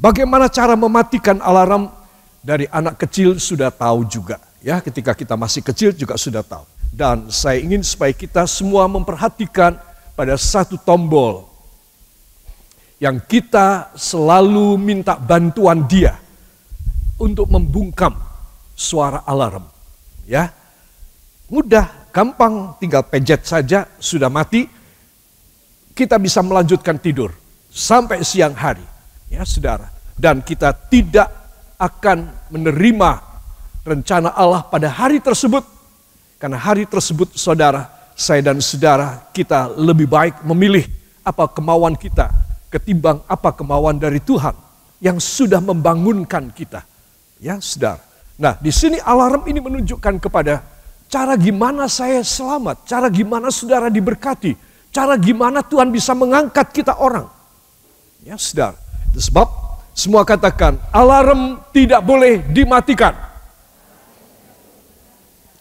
Bagaimana cara mematikan alarm? Dari anak kecil sudah tahu juga. Ya, ketika kita masih kecil juga sudah tahu. Dan saya ingin supaya kita semua memperhatikan pada satu tombol yang kita selalu minta bantuan dia untuk membungkam suara alarm. Ya, mudah, gampang, tinggal pencet saja sudah mati. Kita bisa melanjutkan tidur sampai siang hari, ya saudara. Dan kita tidak akan menerima rencana Allah pada hari tersebut. Karena hari tersebut saudara, saya dan saudara, kita lebih baik memilih apa kemauan kita ketimbang apa kemauan dari Tuhan yang sudah membangunkan kita. Ya saudara. Nah, di sini alarm ini menunjukkan kepada cara gimana saya selamat, cara gimana saudara diberkati, cara gimana Tuhan bisa mengangkat kita orang. Ya saudara. Itu sebab semua katakan, alarm tidak boleh dimatikan.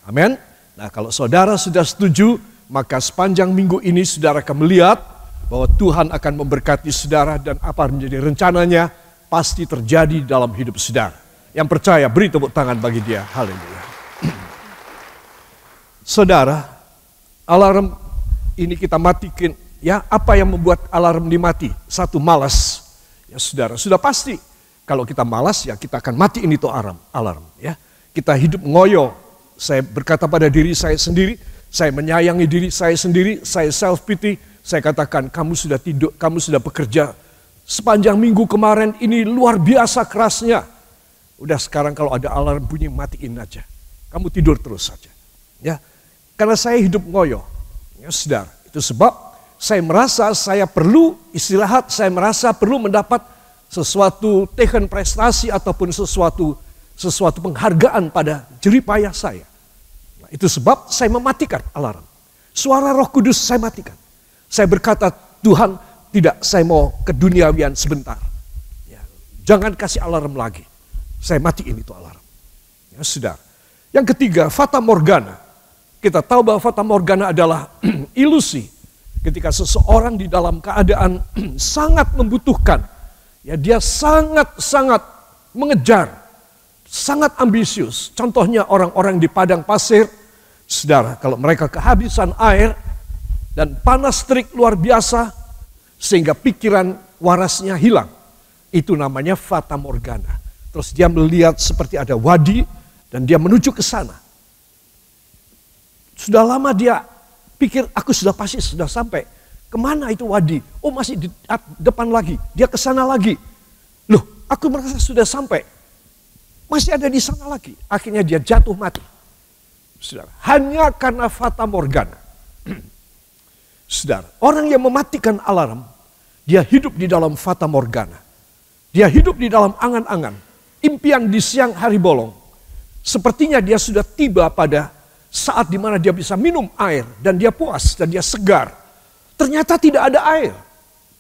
Amin. Nah, kalau saudara sudah setuju, maka sepanjang minggu ini saudara akan melihat bahwa Tuhan akan memberkati saudara dan apa menjadi rencananya pasti terjadi dalam hidup saudara. Yang percaya, beri tepuk tangan bagi dia. Haleluya. Saudara, alarm ini kita matikan. Ya, apa yang membuat alarm dimati? Satu, malas. Ya saudara, sudah pasti. Kalau kita malas, ya kita akan matiin itu alarm. Ya, kita hidup ngoyo. Saya berkata pada diri saya sendiri, saya menyayangi diri saya sendiri, saya self pity. Saya katakan, kamu sudah tidur, kamu sudah bekerja sepanjang minggu kemarin ini luar biasa kerasnya. Udah sekarang kalau ada alarm bunyi, matiin aja. Kamu tidur terus saja. Ya, karena saya hidup ngoyo. Ya saudara, itu sebab saya merasa saya perlu istirahat, saya merasa perlu mendapat sesuatu teken prestasi ataupun sesuatu penghargaan pada jeripayah saya. Nah, itu sebab saya mematikan alarm. Suara Roh Kudus saya matikan. Saya berkata, Tuhan, tidak, saya mau keduniawian sebentar. Ya, jangan kasih alarm lagi. Saya matiin itu alarm. Ya, saudara. Yang ketiga, fata morgana. Kita tahu bahwa fata morgana adalah ilusi. Ketika seseorang di dalam keadaan sangat membutuhkan, ya dia sangat-sangat mengejar, sangat ambisius. Contohnya orang-orang di padang pasir, saudara, kalau mereka kehabisan air dan panas terik luar biasa, sehingga pikiran warasnya hilang. Itu namanya fata morgana. Terus dia melihat seperti ada wadi dan dia menuju ke sana. Sudah lama dia pikir, aku sudah pasti sudah sampai. Kemana itu wadi? Oh, masih di depan lagi. Dia ke sana lagi. Loh, aku merasa sudah sampai. Masih ada di sana lagi. Akhirnya dia jatuh mati. Saudara, hanya karena fata morgana. Saudara, orang yang mematikan alarm, dia hidup di dalam fata morgana. Dia hidup di dalam angan-angan. Impian di siang hari bolong. Sepertinya dia sudah tiba pada saat dimana dia bisa minum air dan dia puas dan dia segar. Ternyata tidak ada air.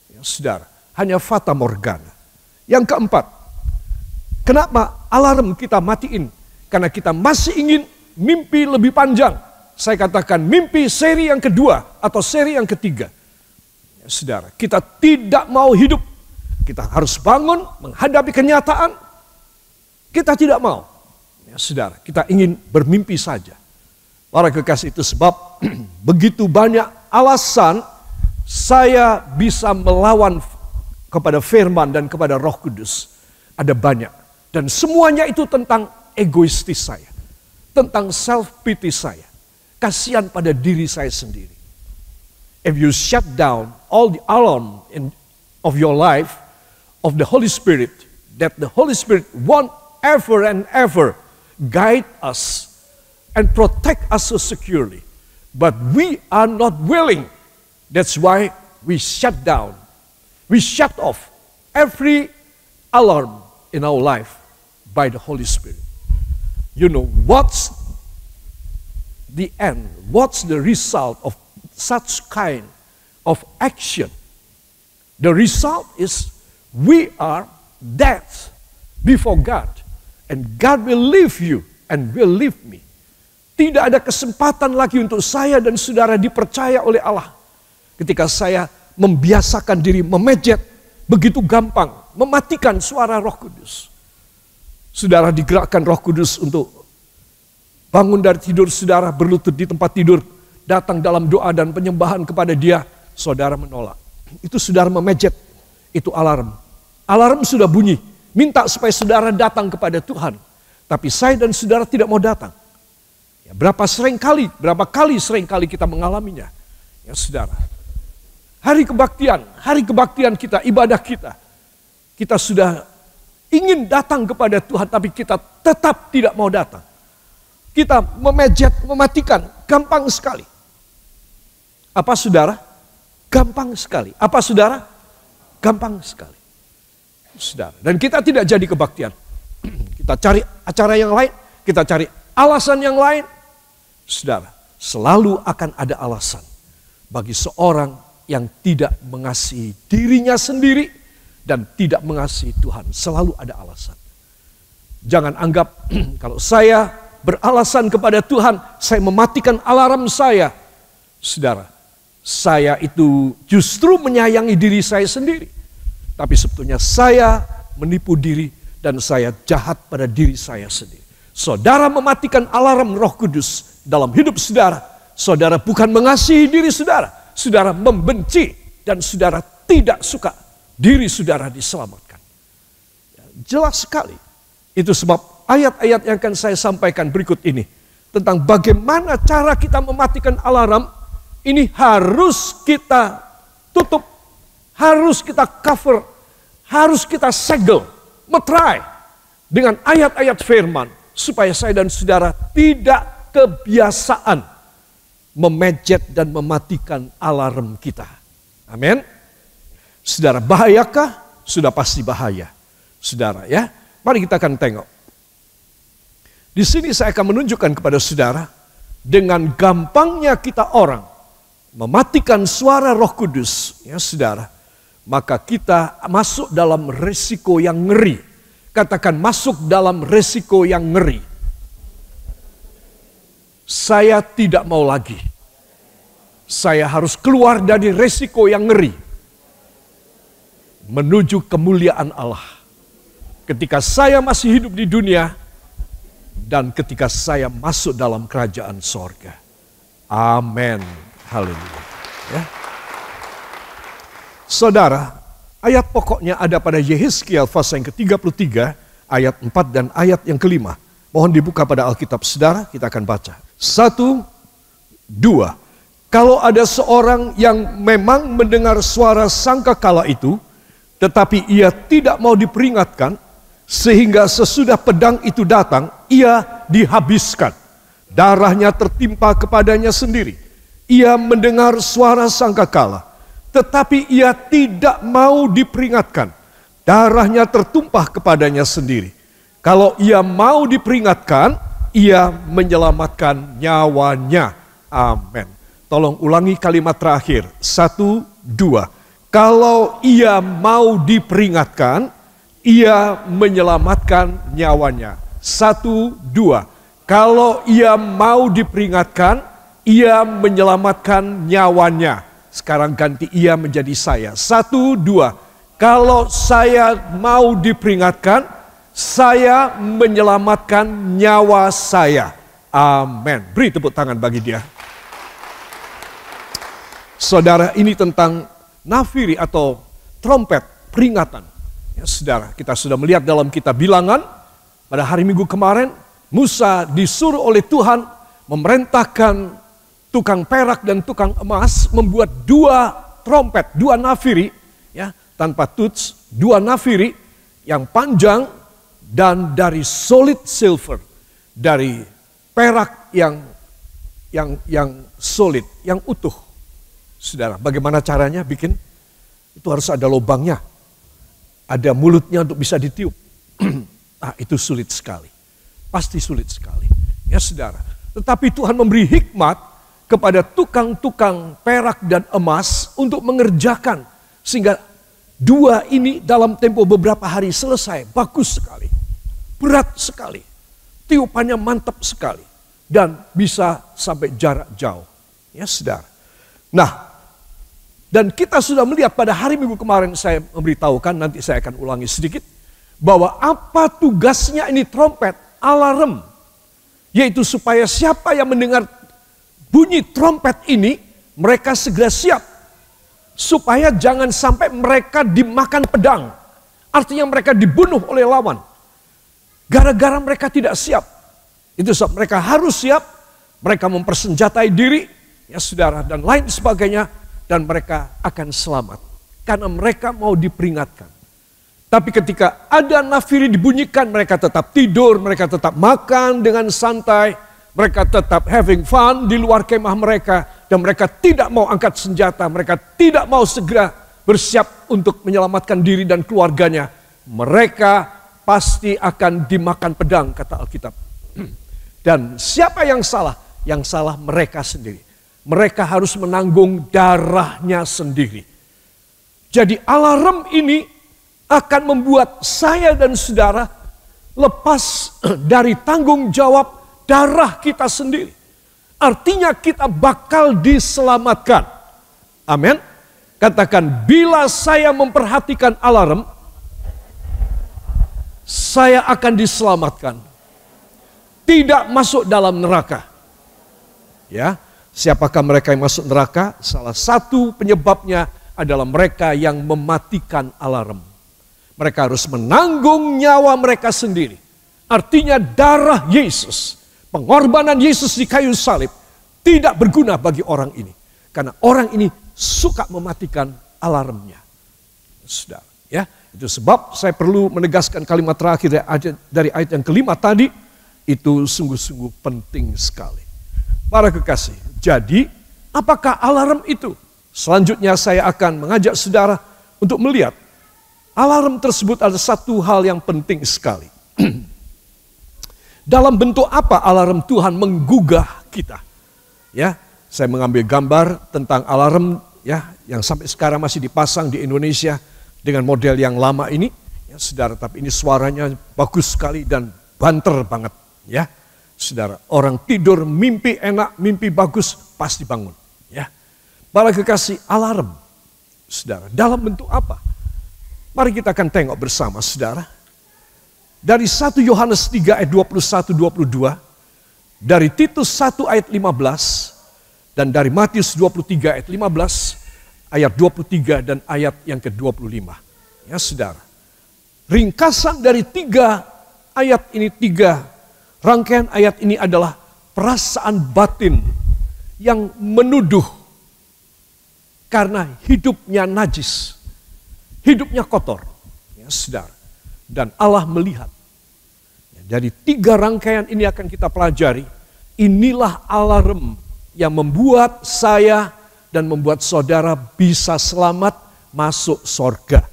Ya, saudara, hanya fata morgana. Yang keempat, kenapa alarm kita matiin? Karena kita masih ingin mimpi lebih panjang. Saya katakan mimpi seri yang kedua atau seri yang ketiga. Ya, saudara, kita tidak mau hidup. Kita harus bangun menghadapi kenyataan. Kita tidak mau. Ya, saudara, kita ingin bermimpi saja. Para kekasih, itu sebab begitu banyak alasan saya bisa melawan kepada firman dan kepada Roh Kudus. Ada banyak. Dan semuanya itu tentang egoistis saya. Tentang self-pity saya. Kasihan pada diri saya sendiri. If you shut down all the alarm of your life, of the Holy Spirit, that the Holy Spirit won't ever and ever guide us and protect us so securely. But we are not willing. That's why we shut down. We shut off every alarm in our life by the Holy Spirit. You know, what's the end? What's the result of such kind of action? The result is we are dead before God. And God will leave you and will leave me. Tidak ada kesempatan lagi untuk saya dan saudara dipercaya oleh Allah. Ketika saya membiasakan diri memejet begitu gampang mematikan suara Roh Kudus. Saudara digerakkan Roh Kudus untuk bangun dari tidur saudara, berlutut di tempat tidur, datang dalam doa dan penyembahan kepada Dia, saudara menolak. Itu saudara memejet, itu alarm. Alarm sudah bunyi, minta supaya saudara datang kepada Tuhan. Tapi saya dan saudara tidak mau datang. Ya, berapa kali kita mengalaminya. Ya saudara, hari kebaktian kita, ibadah kita. Kita sudah ingin datang kepada Tuhan, tapi kita tetap tidak mau datang. Kita memejet, mematikan, gampang sekali. Apa saudara? Gampang sekali. Apa saudara? Gampang sekali. Saudara, dan kita tidak jadi kebaktian. Kita cari acara yang lain, kita cari alasan yang lain. Saudara, selalu akan ada alasan bagi seorang yang tidak mengasihi dirinya sendiri dan tidak mengasihi Tuhan. Selalu ada alasan. Jangan anggap kalau saya beralasan kepada Tuhan, saya mematikan alarm saya. Saudara, saya itu justru menyayangi diri saya sendiri. Tapi sebetulnya saya menipu diri dan saya jahat pada diri saya sendiri. Saudara mematikan alarm Roh Kudus dalam hidup saudara. Saudara bukan mengasihi diri saudara. Saudara membenci dan saudara tidak suka diri saudara diselamatkan. Jelas sekali. Itu sebab ayat-ayat yang akan saya sampaikan berikut ini. Tentang bagaimana cara kita mematikan alarm. Ini harus kita tutup. Harus kita cover. Harus kita segel. Metrai. Dengan ayat-ayat firman. Supaya saya dan saudara tidak kebiasaan memejet dan mematikan alarm kita. Amin. Saudara, bahayakah? Sudah pasti bahaya. Saudara ya, mari kita akan tengok. Di sini saya akan menunjukkan kepada saudara, dengan gampangnya kita orang mematikan suara Roh Kudus, ya saudara, maka kita masuk dalam resiko yang ngeri. Katakan masuk dalam resiko yang ngeri. Saya tidak mau lagi. Saya harus keluar dari resiko yang ngeri. Menuju kemuliaan Allah. Ketika saya masih hidup di dunia. Dan ketika saya masuk dalam kerajaan sorga. Amin. Haleluya. Ya. Saudara, ayat pokoknya ada pada Yehezkiel pasal yang ke-33, ayat 4 dan ayat yang ke-5. Mohon dibuka pada Alkitab saudara, kita akan baca. 1, 2. Kalau ada seorang yang memang mendengar suara sangkakala itu, tetapi ia tidak mau diperingatkan, sehingga sesudah pedang itu datang, ia dihabiskan. Darahnya tertimpa kepadanya sendiri. Ia mendengar suara sangkakala, tetapi ia tidak mau diperingatkan. Darahnya tertumpah kepadanya sendiri. Kalau ia mau diperingatkan, ia menyelamatkan nyawanya. Amin. Tolong ulangi kalimat terakhir. 1, 2. Kalau ia mau diperingatkan, ia menyelamatkan nyawanya. 1, 2. Kalau ia mau diperingatkan, ia menyelamatkan nyawanya. Sekarang ganti ia menjadi saya. 1, 2. Kalau saya mau diperingatkan, saya menyelamatkan nyawa saya. Amin. Beri tepuk tangan bagi dia. Saudara, ini tentang nafiri atau trompet peringatan. Ya, saudara, kita sudah melihat dalam kitab Bilangan pada hari Minggu kemarin, Musa disuruh oleh Tuhan memerintahkan tukang perak dan tukang emas membuat 2 trompet, 2 nafiri, ya, tanpa tuts, 2 nafiri yang panjang dan dari solid silver, dari perak yang solid, yang utuh. Saudara, bagaimana caranya bikin? Itu harus ada lubangnya, ada mulutnya untuk bisa ditiup. Itu sulit sekali, pasti sulit sekali. Ya saudara, tetapi Tuhan memberi hikmat kepada tukang-tukang perak dan emas untuk mengerjakan. Sehingga 2 ini dalam tempo beberapa hari selesai. Bagus sekali. Berat sekali. Tiupannya mantap sekali. Dan bisa sampai jarak jauh. Ya saudara. Nah, Dan kita sudah melihat pada hari Minggu kemarin saya memberitahukan, nanti saya akan ulangi sedikit, bahwa apa tugasnya ini trompet, alarm, yaitu supaya siapa yang mendengar bunyi trompet ini, mereka segera siap. Supaya jangan sampai mereka dimakan pedang. Artinya mereka dibunuh oleh lawan. Gara-gara mereka tidak siap. Itu sebab mereka harus siap, mereka mempersenjatai diri, ya saudara, dan lain sebagainya, dan mereka akan selamat. Karena mereka mau diperingatkan. Tapi ketika ada nafiri dibunyikan, mereka tetap tidur, mereka tetap makan dengan santai, mereka tetap having fun di luar kemah mereka, dan mereka tidak mau angkat senjata, mereka tidak mau segera bersiap untuk menyelamatkan diri dan keluarganya. Mereka pasti akan dimakan pedang, kata Alkitab. Dan siapa yang salah? Yang salah mereka sendiri. Mereka harus menanggung darahnya sendiri. Jadi alarm ini akan membuat saya dan saudara lepas dari tanggung jawab darah kita sendiri. Artinya kita bakal diselamatkan. Amin. Katakan, bila saya memperhatikan alarm, saya akan diselamatkan. Tidak masuk dalam neraka. Ya, siapakah mereka yang masuk neraka? Salah satu penyebabnya adalah mereka yang mematikan alarm. Mereka harus menanggung nyawa mereka sendiri. Artinya darah Yesus, pengorbanan Yesus di kayu salib tidak berguna bagi orang ini. Karena orang ini suka mematikan alarmnya. Saudara, ya, itu sebab saya perlu menegaskan kalimat terakhir dari ayat yang kelima tadi. Itu sungguh-sungguh penting sekali. Para kekasih, jadi apakah alarm itu? Selanjutnya saya akan mengajak saudara untuk melihat alarm tersebut ada satu hal yang penting sekali. Dalam bentuk apa alarm Tuhan menggugah kita? Ya, saya mengambil gambar tentang alarm ya yang sampai sekarang masih dipasang di Indonesia dengan model yang lama ini. Ya, saudara, tapi ini suaranya bagus sekali dan banter banget. Ya, saudara, orang tidur mimpi enak, mimpi bagus, pasti bangun. Ya, para kekasih, alarm, saudara, dalam bentuk apa? Mari kita akan tengok bersama, saudara. Dari 1 Yohanes 3 ayat 21-22, dari Titus 1 ayat 15, dan dari Matius 23 ayat 15, ayat 23 dan ayat yang ke-25. Ya, saudara, ringkasan dari 3 ayat ini, 3 rangkaian ayat ini adalah perasaan batin yang menuduh karena hidupnya najis, hidupnya kotor, ya saudara. Dan Allah melihat. Jadi 3 rangkaian ini akan kita pelajari. Inilah alarm yang membuat saya dan membuat saudara bisa selamat masuk sorga.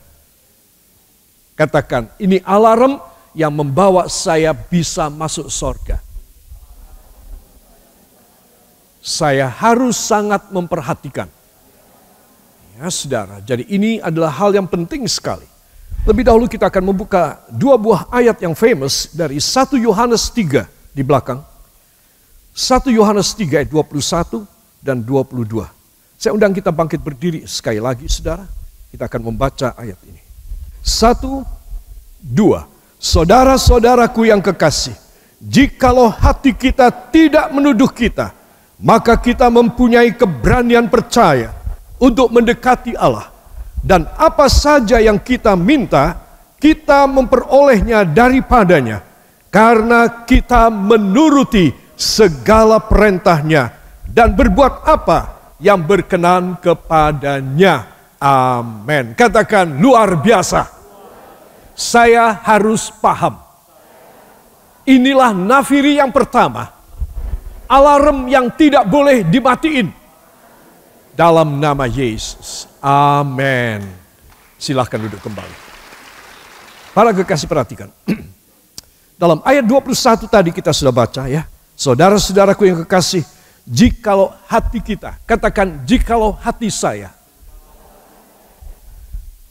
Katakan, ini alarm yang membawa saya bisa masuk sorga. Saya harus sangat memperhatikan. Ya saudara, jadi ini adalah hal yang penting sekali. Lebih dahulu kita akan membuka 2 buah ayat yang famous dari 1 Yohanes 3 di belakang. 1 Yohanes 3 ayat 21 dan 22. Saya undang kita bangkit berdiri sekali lagi saudara. Kita akan membaca ayat ini. 1, 2. Saudara-saudaraku yang kekasih, jikalau hati kita tidak menuduh kita, maka kita mempunyai keberanian percaya untuk mendekati Allah. Dan apa saja yang kita minta, kita memperolehnya daripadanya, karena kita menuruti segala perintahnya dan berbuat apa yang berkenan kepadanya. Amin. Katakan, luar biasa. Saya harus paham. Inilah nafiri yang pertama. Alarm yang tidak boleh dimatiin. Dalam nama Yesus. Amin. Silahkan duduk kembali. Para kekasih perhatikan. Dalam ayat 21 tadi kita sudah baca ya. Saudara-saudaraku yang kekasih. Jikalau hati kita. Katakan, jikalau hati saya.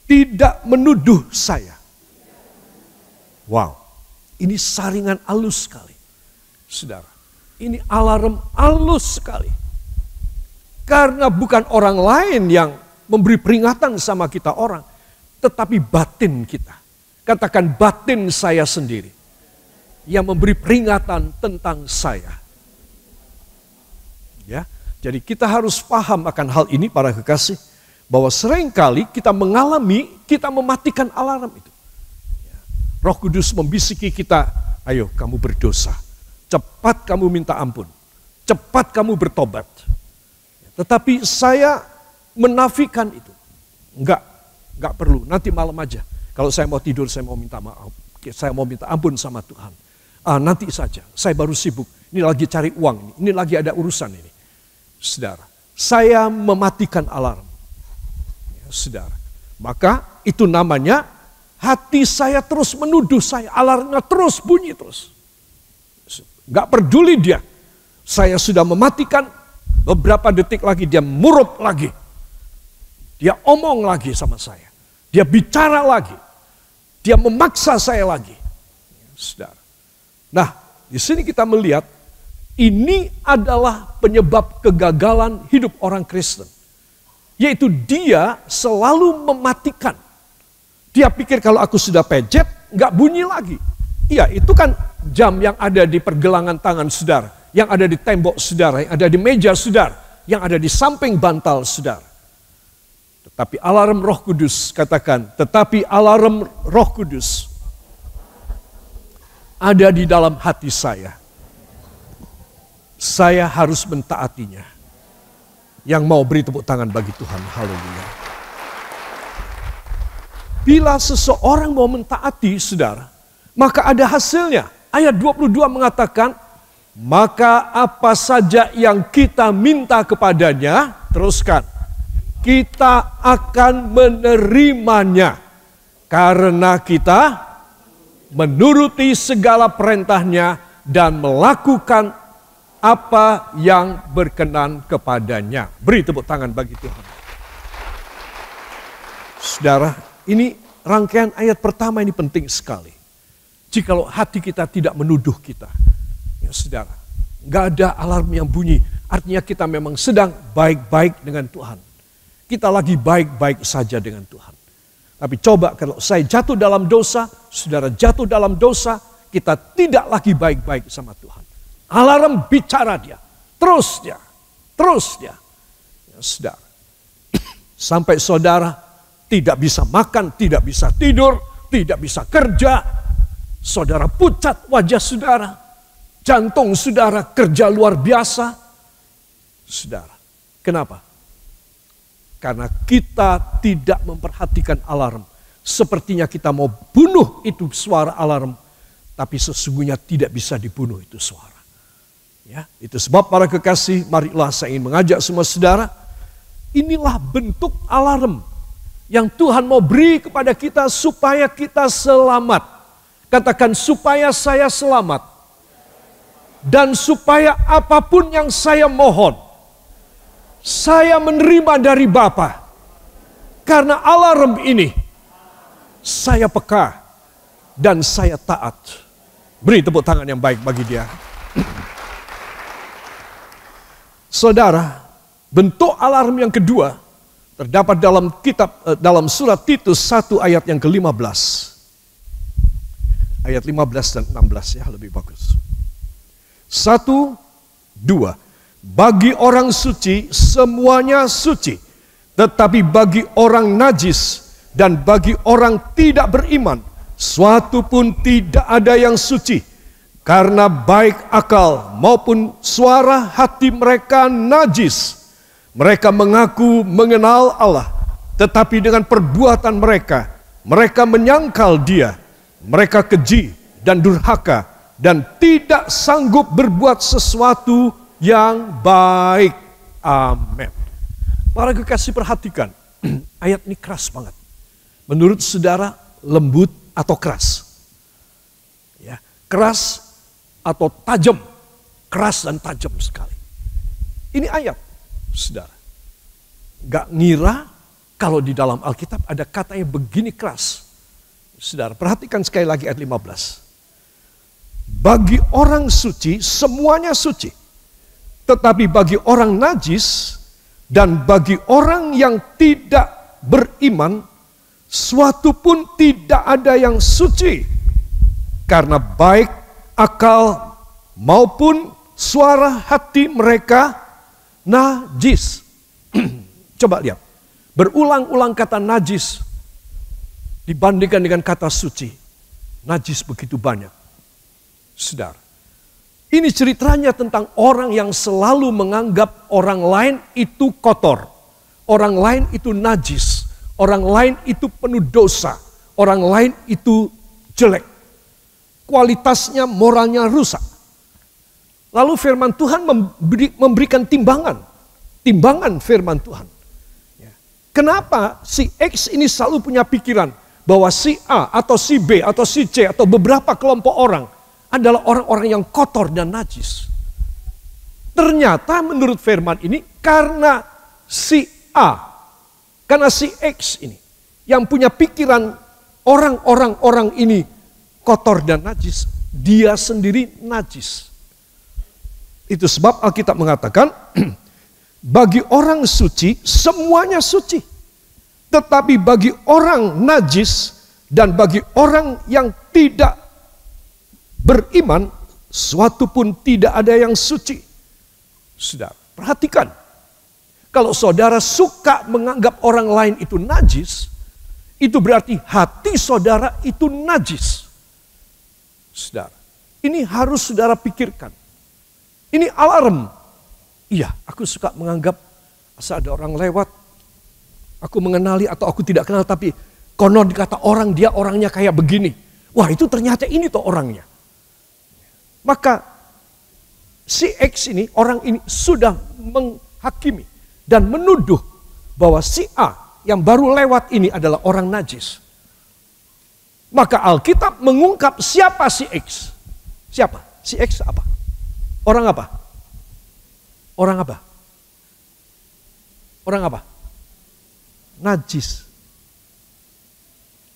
Tidak menuduh saya. Wow, ini saringan halus sekali. Saudara, ini alarm halus sekali. Karena bukan orang lain yang memberi peringatan sama kita orang, tetapi batin kita. Katakan batin saya sendiri yang memberi peringatan tentang saya. Ya, jadi kita harus paham akan hal ini para kekasih, bahwa seringkali kita mengalami, kita mematikan alarm itu. Roh Kudus membisiki kita, ayo kamu berdosa, cepat kamu minta ampun, cepat kamu bertobat. Tetapi saya menafikan itu. Enggak perlu, nanti malam aja. Kalau saya mau tidur, saya mau minta maaf, saya mau minta ampun sama Tuhan. Nanti saja, saya baru sibuk, ini lagi cari uang, ini lagi ada urusan ini. Saudara, saya mematikan alarm. Ya, saudara, maka itu namanya hati saya terus menuduh saya, alarmnya terus bunyi terus. Gak peduli dia, saya sudah mematikan, beberapa detik lagi dia murup lagi. Dia omong lagi sama saya, dia bicara lagi, dia memaksa saya lagi. Ya, saudara. Nah, di sini kita melihat ini adalah penyebab kegagalan hidup orang Kristen. Yaitu dia selalu mematikan. Dia pikir kalau aku sudah pencet, nggak bunyi lagi. Iya, itu kan jam yang ada di pergelangan tangan saudara, yang ada di tembok saudara, yang ada di meja saudara, yang ada di samping bantal saudara. Tetapi alarm Roh Kudus, katakan, tetapi alarm Roh Kudus ada di dalam hati saya. Saya harus mentaatinya. Yang mau beri tepuk tangan bagi Tuhan. Haleluya. Bila seseorang mau mentaati, saudara, maka ada hasilnya. Ayat 22 mengatakan, maka apa saja yang kita minta kepadanya, teruskan, kita akan menerimanya. Karena kita menuruti segala perintahnya dan melakukan apa yang berkenan kepadanya. Beri tepuk tangan bagi Tuhan. Saudara, ini rangkaian ayat pertama ini penting sekali. Jikalau hati kita tidak menuduh kita, ya saudara, nggak ada alarm yang bunyi, artinya kita memang sedang baik-baik dengan Tuhan. Kita lagi baik-baik saja dengan Tuhan. Tapi coba kalau saya jatuh dalam dosa, saudara jatuh dalam dosa, kita tidak lagi baik-baik sama Tuhan. Alarm bicara dia, terus dia. Ya, saudara. Sampai saudara tidak bisa makan, tidak bisa tidur, tidak bisa kerja. Saudara pucat wajah saudara, jantung saudara kerja luar biasa. Saudara, kenapa? Karena kita tidak memperhatikan alarm. Sepertinya kita mau bunuh itu suara alarm, tapi sesungguhnya tidak bisa dibunuh itu suara. Ya, itu sebab para kekasih, marilah saya ingin mengajak semua saudara, inilah bentuk alarm yang Tuhan mau beri kepada kita supaya kita selamat. Katakan, supaya saya selamat. Dan supaya apapun yang saya mohon, saya menerima dari Bapa. Karena alarm ini, saya peka dan saya taat. Beri tepuk tangan yang baik bagi dia. Saudara, bentuk alarm yang kedua terdapat dalam dalam surat Titus 1 ayat yang ke-15. Ayat 15 dan 16 ya, lebih bagus. 1, 2. Bagi orang suci semuanya suci, tetapi bagi orang najis dan bagi orang tidak beriman suatu pun tidak ada yang suci. Karena baik akal maupun suara hati mereka najis. Mereka mengaku mengenal Allah, tetapi dengan perbuatan mereka menyangkal Dia. Mereka keji dan durhaka dan tidak sanggup berbuat sesuatu yang baik. Amin. Para kekasih, perhatikan, ayat ini keras banget. Menurut saudara, lembut atau keras? Ya, keras atau tajam? Keras dan tajam sekali. Ini ayat, saudara. Gak ngira kalau di dalam Alkitab ada kata yang begini keras. Saudara, perhatikan sekali lagi ayat 15. Bagi orang suci, semuanya suci. Tetapi bagi orang najis Dan bagi orang yang tidak beriman, suatu pun tidak ada yang suci. Karena baik akal maupun suara hati mereka najis. Coba lihat. Berulang-ulang kata najis dibandingkan dengan kata suci. Najis begitu banyak. Saudara, ini ceritanya tentang orang yang selalu menganggap orang lain itu kotor. Orang lain itu najis. Orang lain itu penuh dosa. Orang lain itu jelek. Kualitasnya, moralnya rusak. Lalu firman Tuhan memberikan timbangan. Timbangan firman Tuhan. Kenapa si X ini selalu punya pikiran bahwa si A atau si B atau si C atau beberapa kelompok orang adalah orang-orang yang kotor dan najis. Ternyata menurut firman ini karena si A, karena si X ini yang punya pikiran orang ini kotor dan najis, dia sendiri najis. Itu sebab Alkitab mengatakan bagi orang suci semuanya suci. Tetapi bagi orang najis dan bagi orang yang tidak beriman, suatu pun tidak ada yang suci. Saudara, perhatikan. Kalau saudara suka menganggap orang lain itu najis, itu berarti hati saudara itu najis. Saudara, ini harus saudara pikirkan. Ini alarm. Iya, aku suka menganggap asal ada orang lewat, aku mengenali atau aku tidak kenal, tapi konon dikata orang, dia orangnya kayak begini. Wah, itu ternyata ini tuh orangnya. Maka si X ini, orang ini sudah menghakimi dan menuduh bahwa si A yang baru lewat ini adalah orang najis. Maka Alkitab mengungkap siapa si X. Siapa? Si X apa? Orang apa? Orang apa? Orang apa? Najis.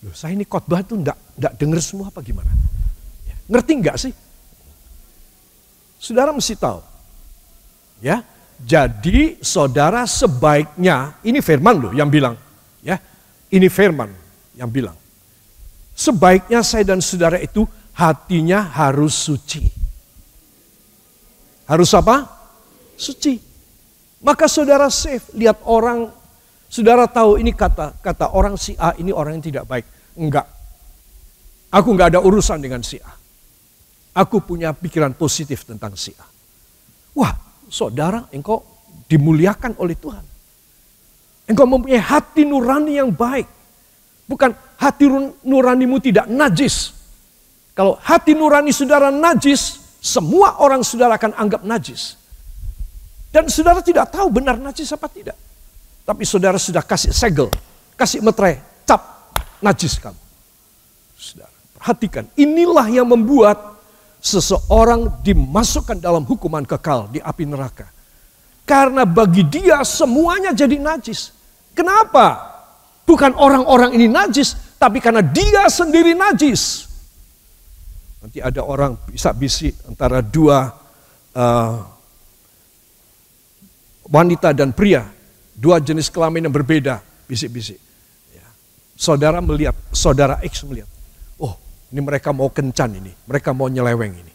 Loh, saya ini khotbah tuh enggak dengar semua apa gimana? Ngerti enggak sih? Saudara mesti tahu. Ya. Jadi saudara sebaiknya, ini firman loh yang bilang, ya. Ini firman yang bilang. Sebaiknya saya dan saudara itu hatinya harus suci. Harus apa? Suci. Maka saudara safe, lihat orang, saudara tahu ini kata orang si A ini orang yang tidak baik. Enggak. Aku enggak ada urusan dengan si A. Aku punya pikiran positif tentang si A. Wah, saudara, engkau dimuliakan oleh Tuhan. Engkau mempunyai hati nurani yang baik. Bukan hati nuranimu tidak najis. Kalau hati nurani saudara najis, semua orang saudara akan anggap najis. Dan saudara tidak tahu benar najis apa tidak. Tapi saudara sudah kasih segel, kasih meterai, cap, najis kamu. Saudara, perhatikan, inilah yang membuat seseorang dimasukkan dalam hukuman kekal di api neraka. Karena bagi dia semuanya jadi najis. Kenapa? Bukan orang-orang ini najis, tapi karena dia sendiri najis. Nanti ada orang bisa bisik antara dua wanita dan pria, dua jenis kelamin yang berbeda, bisik-bisik. Ya. Saudara melihat, saudara X melihat, oh ini mereka mau kencan ini, mereka mau nyeleweng ini.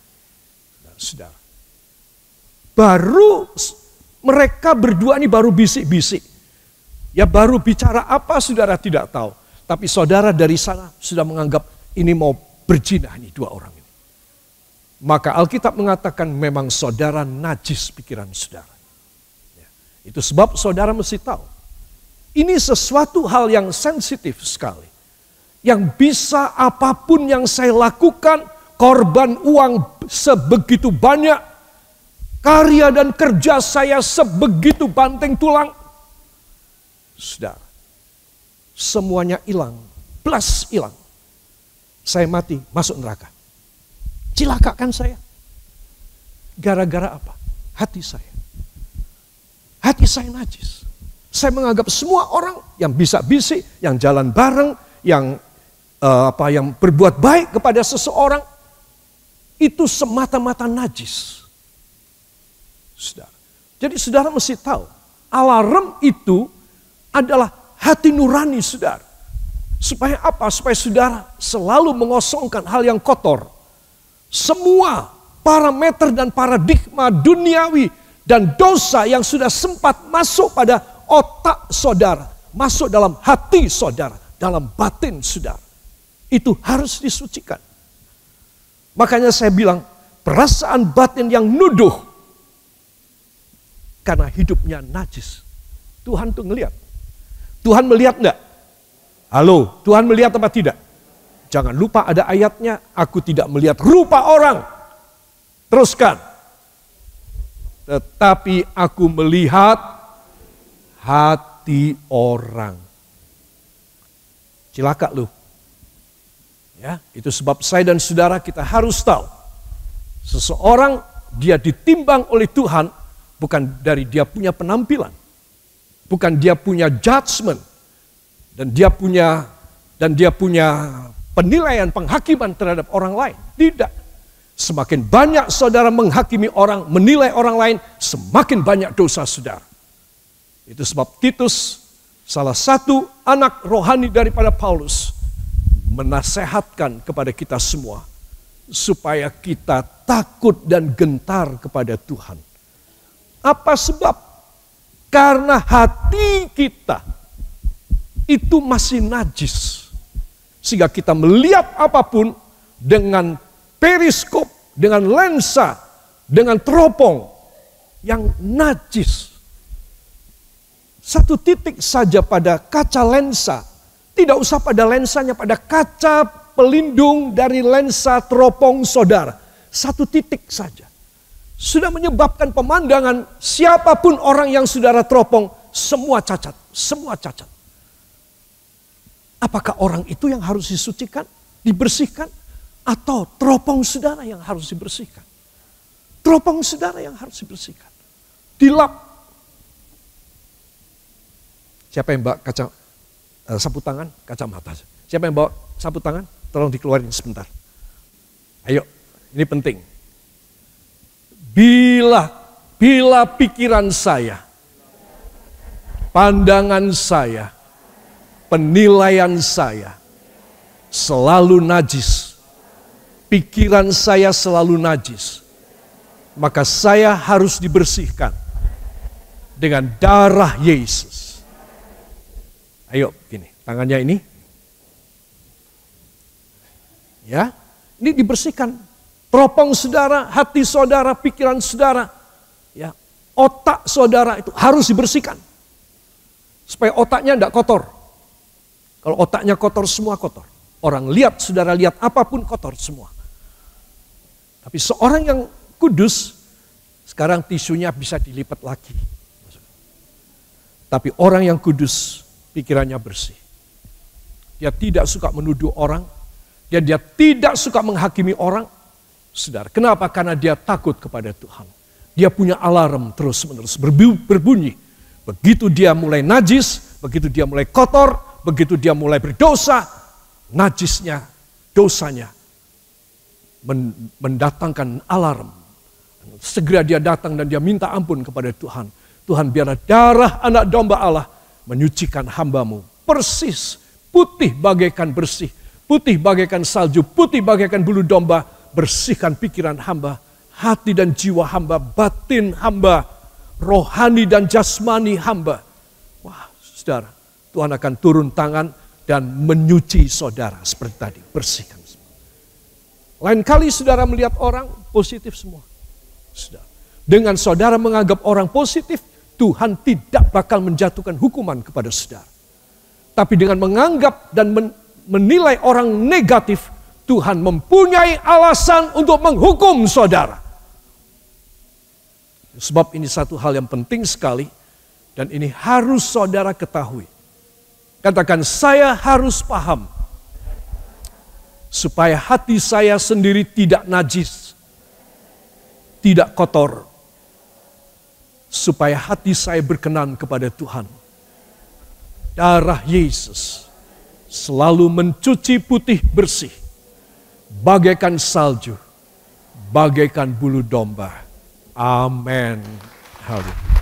Nah, saudara, baru mereka berdua ini baru bisik-bisik. Ya baru bicara apa saudara tidak tahu. Tapi saudara dari sana sudah menganggap ini mau berzina nih dua orang ini. Maka Alkitab mengatakan memang saudara najis pikiran saudara. Ya, itu sebab saudara mesti tahu. Ini sesuatu hal yang sensitif sekali. Yang bisa apapun yang saya lakukan, korban uang sebegitu banyak, karya dan kerja saya sebegitu banting tulang. Saudara, semuanya hilang, plus hilang. Saya mati, masuk neraka. Cilaka kan saya? Gara-gara apa? Hati saya. Hati saya najis. Saya menganggap semua orang yang bisa bisik, yang jalan bareng, yang berbuat baik kepada seseorang, itu semata-mata najis. Saudara. Jadi saudara mesti tahu, Alarm itu adalah hati nurani saudara. Supaya apa? Supaya saudara selalu mengosongkan hal yang kotor. Semua parameter dan paradigma duniawi dan dosa yang sudah sempat masuk pada otak saudara, masuk dalam hati saudara, dalam batin saudara, itu harus disucikan. Makanya saya bilang, perasaan batin yang nuduh karena hidupnya najis. Tuhan tuh ngelihat. Tuhan melihat enggak? Halo, Tuhan melihat apa tidak? Jangan lupa ada ayatnya, aku tidak melihat rupa orang. Teruskan. Tetapi aku melihat hati orang. Cilaka lu. Ya, itu sebab saya dan saudara kita harus tahu. Seseorang dia ditimbang oleh Tuhan bukan dari dia punya penampilan. Bukan dia punya judgment. Dan dia punya penilaian, penghakiman terhadap orang lain. Tidak. Semakin banyak saudara menghakimi orang, menilai orang lain, semakin banyak dosa saudara. Itu sebab Titus, salah satu anak rohani daripada Paulus, menasehatkan kepada kita semua, supaya kita takut dan gentar kepada Tuhan. Apa sebab? Karena hati kita itu masih najis. Sehingga kita melihat apapun dengan periskop, dengan lensa, dengan teropong yang najis. Satu titik saja pada kaca lensa, tidak usah pada lensanya, pada kaca pelindung dari lensa teropong saudara. Satu titik saja. Sudah menyebabkan pemandangan siapapun orang yang saudara teropong, semua cacat, semua cacat. Apakah orang itu yang harus disucikan, dibersihkan, atau teropong saudara yang harus dibersihkan? Teropong saudara yang harus dibersihkan. Dilap. Siapa yang bawa sapu tangan, kacamata? Siapa yang bawa sapu tangan? Tolong dikeluarin sebentar. Ayo, ini penting. Bila pikiran saya, pandangan saya, penilaian saya selalu najis, pikiran saya selalu najis, maka saya harus dibersihkan dengan darah Yesus. Ayo, gini, tangannya ini. Ya, ini dibersihkan. Teropong saudara, hati saudara, pikiran saudara, ya, otak saudara itu harus dibersihkan. Supaya otaknya tidak kotor. Kalau otaknya kotor, semua kotor. Orang lihat, saudara lihat apapun kotor semua. Tapi seorang yang kudus, sekarang tisunya bisa dilipat lagi. Tapi orang yang kudus, pikirannya bersih. Dia tidak suka menuduh orang, dia tidak suka menghakimi orang. Saudara, kenapa? Karena dia takut kepada Tuhan. Dia punya alarm terus-menerus berbunyi. Begitu dia mulai najis, begitu dia mulai kotor, begitu dia mulai berdosa, najisnya, dosanya mendatangkan alarm. Segera dia datang dan dia minta ampun kepada Tuhan. Tuhan, biarlah darah anak domba Allah menyucikan hambamu. Persis, putih bagaikan bersih, putih bagaikan salju, putih bagaikan bulu domba. Bersihkan pikiran hamba, hati dan jiwa hamba, batin hamba, rohani dan jasmani hamba. Wah, saudara, Tuhan akan turun tangan dan menyuci saudara seperti tadi, bersihkan semua. Lain kali saudara melihat orang positif semua. Saudara, dengan saudara menganggap orang positif, Tuhan tidak bakal menjatuhkan hukuman kepada saudara. Tapi dengan menganggap dan menilai orang negatif, Tuhan mempunyai alasan untuk menghukum saudara. Sebab ini satu hal yang penting sekali dan ini harus saudara ketahui. Katakan, saya harus paham supaya hati saya sendiri tidak najis, tidak kotor. Supaya hati saya berkenan kepada Tuhan. Darah Yesus selalu mencuci putih bersih. Bagaikan salju, bagaikan bulu domba. Amin. Haleluya.